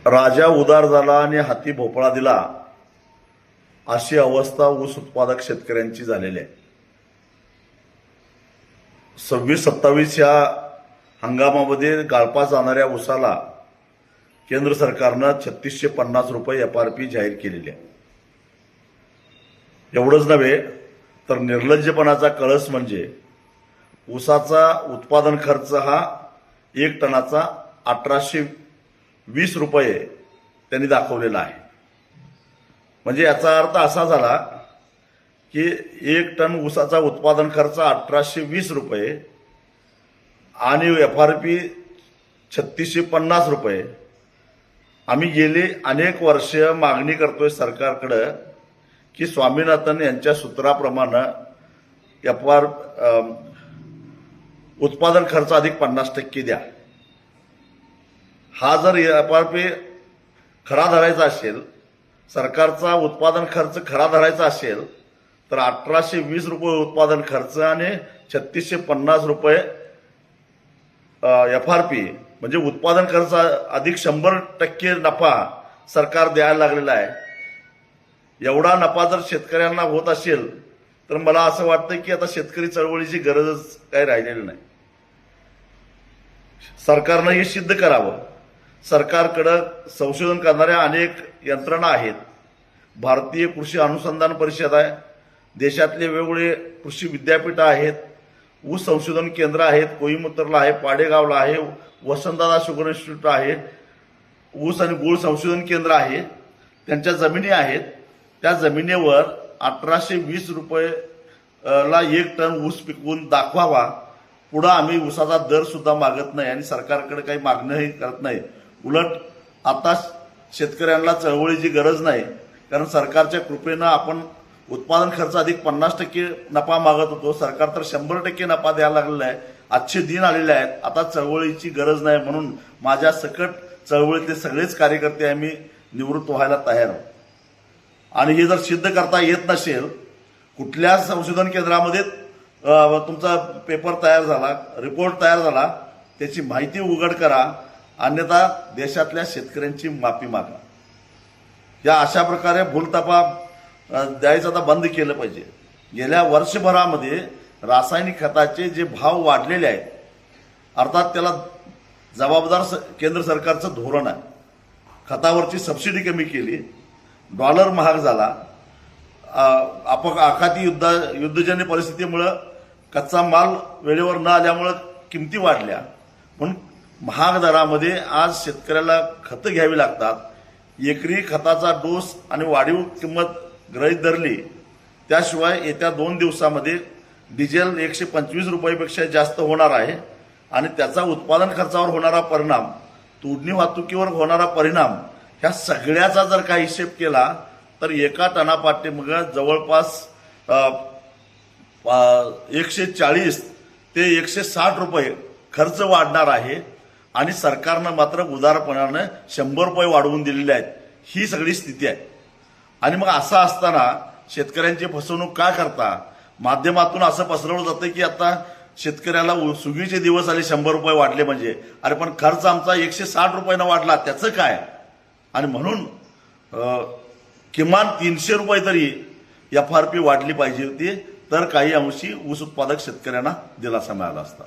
राजा उदार झाला आणि हाती भोपळा दिला अशी अवस्था ऊस उत्पादक शेतकऱ्यांची झालेली आहे. 26-27 या हंगामामध्ये गाळपा जाणाऱ्या ऊसाला केंद्र सरकारनं 3650 रुपये FRP जाहीर केलेली आहे. एवढंच नव्हे तर निर्लज्जपणाचा कळस म्हणजे ऊसाचा उत्पादन खर्च हा 1 टनाचा 1820 रुपये त्यांनी दाखवलेला आहे. म्हणजे याचा अर्थ असा झाला की 1 टन ऊसाचा उत्पादन खर्च 1820 रुपये आणि FRP 3650 रुपये. आम्ही गेली अनेक वर्ष मागणी करतोय सरकारकडे की स्वामीनाथन यांच्या सूत्राप्रमाणे उत्पादन खर्च अधिक 50% द्या. हा जर FRP खरा धरायचा असेल, सरकारचा उत्पादन खर्च खरा धरायचा असेल तर 1820 रुपये उत्पादन खर्च आणि 3650 रुपये FRP म्हणजे उत्पादन खर्च अधिक 100% नफा सरकार द्यायला लागलेला आहे. एवढा नफा जर शेतकऱ्यांना होत असेल तर मला असं वाटतं की आता शेतकरी चळवळीची गरजच काही राहिलेली नाही. सरकारनं हे सिद्ध करावं. सरकारकडे संशोधन करणाऱ्या अनेक यंत्रणा आहेत. भारतीय कृषी अनुसंधान परिषद आहे, देशातले वेगवेगळे कृषी विद्यापीठ आहेत, ऊस संशोधन केंद्र आहेत, कोईमुत्तरला आहे, पाडेगावला आहे, वसंतदादा शुगर इन्स्टिट्यूट आहे, ऊस आणि गूळ संशोधन केंद्र आहे. त्यांच्या जमिनी आहेत. त्या जमिनीवर 1820 रुपये ला 1 टन ऊस पिकवून दाखवावा. पुढे आम्ही ऊसाचा दर सुद्धा मागत नाही आणि सरकारकडे काही मागणंही करत नाही. उलट आता शेतकऱ्यांना चळवळीची गरज नाही, कारण सरकारच्या कृपेनं आपण उत्पादन खर्च अधिक 50% नफा मागत होतो. सरकार तर 100% नफा द्यायला लागलेला आहे. आजचे दिन आलेले आहेत. आता चळवळीची गरज नाही म्हणून माझ्या सकट चळवळीतले सगळेच कार्यकर्ते आम्ही निवृत्त व्हायला तयार आहोत. आणि हे जर सिद्ध करता येत नसेल, कुठल्या संशोधन केंद्रामध्ये तुमचा पेपर तयार झाला, रिपोर्ट तयार झाला, त्याची माहिती उघड करा, अन्यथा देशातल्या शेतकऱ्यांची माफी मागा. या अशा प्रकारे भूलथापा द्यायचं आता बंद केलं पाहिजे. गेल्या वर्षभरामध्ये रासायनिक खताचे जे भाव वाढलेले आहेत, अर्थात त्याला जबाबदार केंद्र सरकारचं धोरण आहे. खतावरची सबसिडी कमी केली, डॉलर महाग झाला, आखाती युद्धजन्य परिस्थितीमुळे कच्चा माल वेळेवर न आल्यामुळे किमती वाढल्या. म्हणून महाग दरामध्ये आज शेतकऱ्याला खतं घ्यावी लागतात. एकरी खताचा डोस आणि वाढीव किंमत गृहीत धरली, त्याशिवाय येत्या 2 दिवसामध्ये डिझेल 125 रुपयापेक्षा जास्त होणार आहे आणि त्याचा उत्पादन खर्चावर होणारा परिणाम, तोडणी वाहतुकीवर होणारा परिणाम, ह्या सगळ्याचा जर काही हिशेब केला तर एका टनापाठीमागे जवळपास 140 ते 160 रुपये खर्च वाढणार आहे. आणि सरकारनं मात्र उदारपणानं 100 रुपये वाढवून दिलेले आहेत. ही सगळी स्थिती आहे. आणि मग असं असताना शेतकऱ्यांची फसवणूक का करता? माध्यमातून असं पसरवलं जातं की आता शेतकऱ्याला सुगीचे दिवस आले, 100 रुपये वाढले म्हणजे, अरे पण खर्च आमचा 160 रुपयानं वाढला, त्याचं काय? आणि म्हणून किमान 300 रुपये तरी FRP वाढली पाहिजे होती, तर काही अंशी ऊस उत्पादक शेतकऱ्यांना दिलासा मिळाला असता.